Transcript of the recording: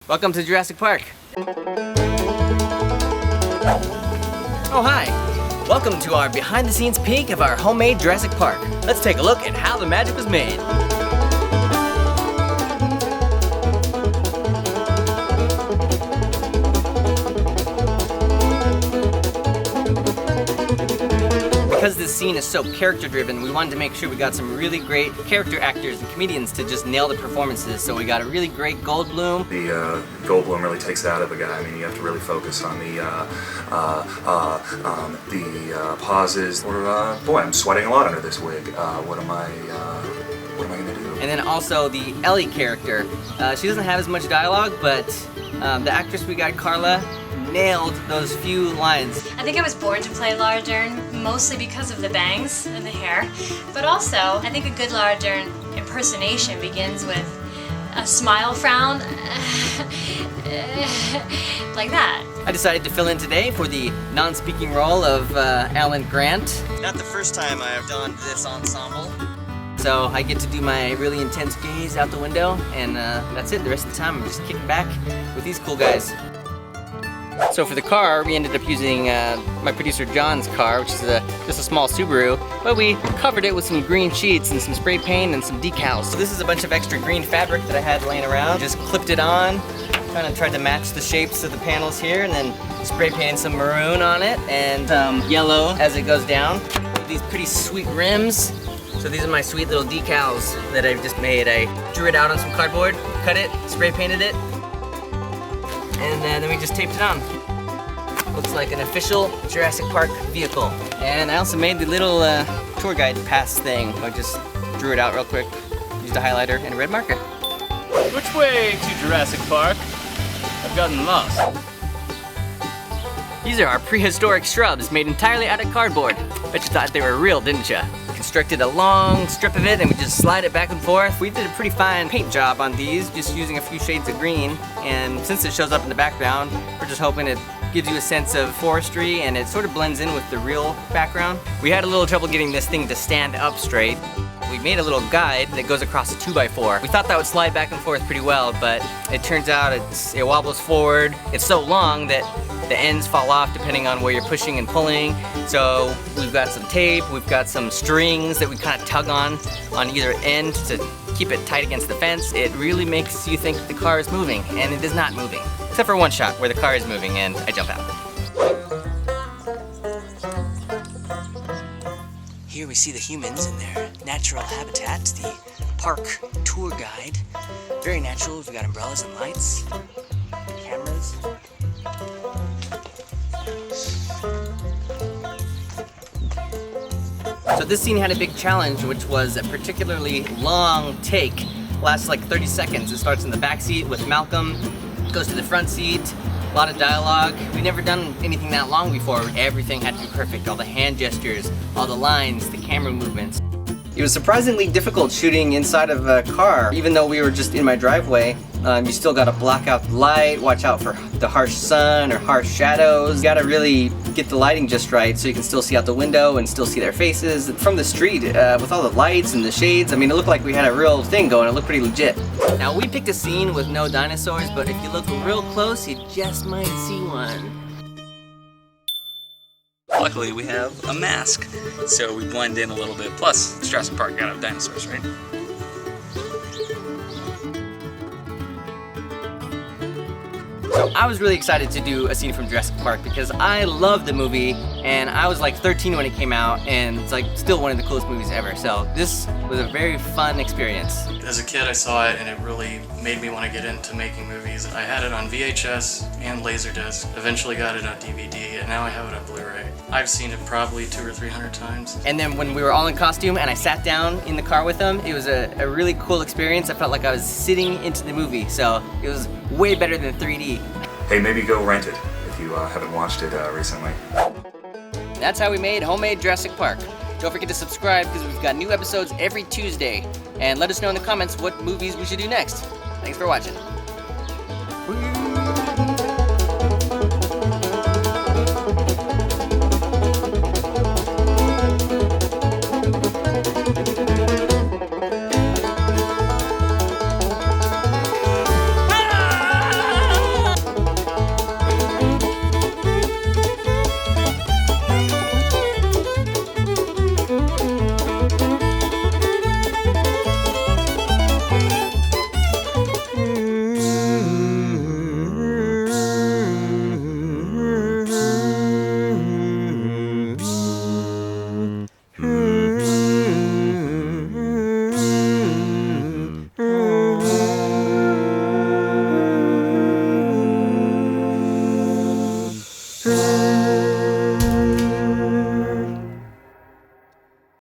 Welcome to Jurassic Park. Oh, hi. Welcome to our behind-the-scenes peek of our homemade Jurassic Park. Let's take a look at how the magic was made. Because this scene is so character-driven, we wanted to make sure we got some really great character actors and comedians to just nail the performances. So we got a really great Goldblum. The Goldblum really takes it out of a guy. I mean, you have to really focus on the pauses. Or, boy, I'm sweating a lot under this wig. What am I gonna do? And then also the Ellie character. She doesn't have as much dialogue, but the actress we got, Carla, nailed those few lines. I think I was born to play Laura Dern, mostly because of the bangs and the hair, but also I think a good Laura Dern impersonation begins with a smile frown, like that. I decided to fill in today for the non-speaking role of Alan Grant. Not the first time I have donned this ensemble. So I get to do my really intense gaze out the window, and that's it. The rest of the time I'm just kicking back with these cool guys. So for the car, we ended up using my producer John's car, which is just a small Subaru, but we covered it with some green sheets and some spray paint and some decals. So this is a bunch of extra green fabric that I had laying around. Just clipped it on, kind of tried to match the shapes of the panels here, and then spray painted some maroon on it and yellow as it goes down. These pretty sweet rims. So these are my sweet little decals that I've just made. I drew it out on some cardboard, cut it, spray painted it, and then we just taped it on. Looks like an official Jurassic Park vehicle. And I also made the little tour guide pass thing. I just drew it out real quick, used a highlighter and a red marker. Which way to Jurassic Park? I've gotten lost. These are our prehistoric shrubs made entirely out of cardboard. Bet you thought they were real, didn't ya? Constructed a long strip of it and we just slide it back and forth. We did a pretty fine paint job on these, just using a few shades of green. And since it shows up in the background, we're just hoping it gives you a sense of forestry and it sort of blends in with the real background. We had a little trouble getting this thing to stand up straight. We made a little guide that goes across a 2x4. We thought that would slide back and forth pretty well, but it turns out it wobbles forward. It's so long that the ends fall off depending on where you're pushing and pulling. So we've got some tape, we've got some strings that we kind of tug on either end to keep it tight against the fence. It really makes you think the car is moving, and it is not moving. Except for one shot where the car is moving and I jump out. Here we see the humans in their natural habitat, the park tour guide. Very natural, we've got umbrellas and lights, cameras. So this scene had a big challenge, which was a particularly long take. Lasts like 30 seconds. It starts in the back seat with Malcolm, goes to the front seat, a lot of dialogue. We've never done anything that long before. Everything had to be perfect. All the hand gestures, all the lines, the camera movements. It was surprisingly difficult shooting inside of a car. Even though we were just in my driveway, you still gotta block out the light, watch out for the harsh sun or harsh shadows. You gotta really get the lighting just right so you can still see out the window and still see their faces. From the street, with all the lights and the shades, I mean, it looked like we had a real thing going. It looked pretty legit. Now, we picked a scene with no dinosaurs, but if you look real close, you just might see one. Luckily, we have a mask, so we blend in a little bit. Plus, it's Jurassic Park, gotta have dinosaurs, right? So I was really excited to do a scene from Jurassic Park because I love the movie, and I was like 13 when it came out, and it's like still one of the coolest movies ever. So this was a very fun experience. As a kid, I saw it and it really made me want to get into making movies. I had it on VHS and Laserdisc, eventually got it on DVD, and now I have it on Blu-ray. I've seen it probably 200 or 300 times. And then when we were all in costume and I sat down in the car with them, it was a really cool experience. I felt like I was sitting into the movie, so it was way better than 3D. Hey, maybe go rent it if you haven't watched it recently. That's how we made homemade Jurassic Park. Don't forget to subscribe because we've got new episodes every Tuesday. And let us know in the comments what movies we should do next. Thanks for watching.